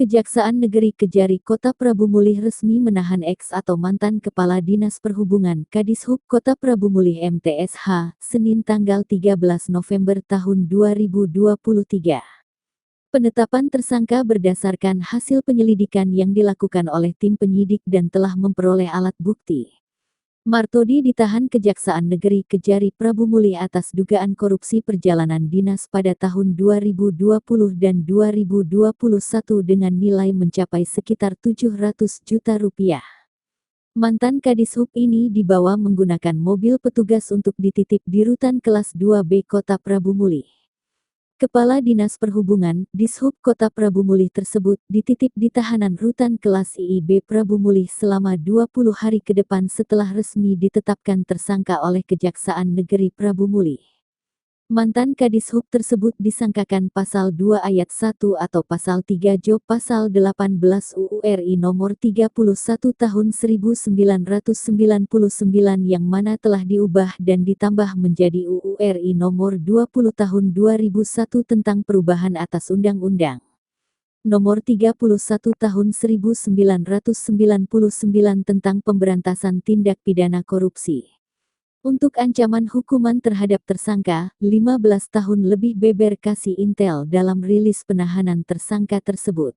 Kejaksaan Negeri Kejari Kota Prabu Mulih resmi menahan eks atau mantan Kepala Dinas Perhubungan Kadishub Kota Prabu Mulih MTSH, Senin tanggal 13 November tahun 2023. Penetapan tersangka berdasarkan hasil penyelidikan yang dilakukan oleh tim penyidik dan telah memperoleh alat bukti. Martodi ditahan Kejaksaan Negeri Kejari Prabu Mulih atas dugaan korupsi perjalanan dinas pada tahun 2020 dan 2021 dengan nilai mencapai sekitar 700 juta rupiah. Mantan Kadishub ini dibawa menggunakan mobil petugas untuk dititip di Rutan Kelas 2B Kota Prabu Mulih. Kepala Dinas Perhubungan, Dishub Kota Prabu Mulih tersebut dititip di tahanan Rutan Kelas IIB Prabu Mulih selama 20 hari ke depan setelah resmi ditetapkan tersangka oleh Kejaksaan Negeri Prabu Mulih. Mantan Kadishub tersebut disangkakan Pasal 2 Ayat 1 atau Pasal 3 Job Pasal 18 UU RI Nomor 31 Tahun 1999 yang mana telah diubah dan ditambah menjadi UU RI Nomor 20 Tahun 2001 tentang perubahan atas Undang-Undang Nomor 31 Tahun 1999 tentang pemberantasan tindak pidana korupsi. Untuk ancaman hukuman terhadap tersangka, 15 tahun lebih beber kasih intel dalam rilis penahanan tersangka tersebut.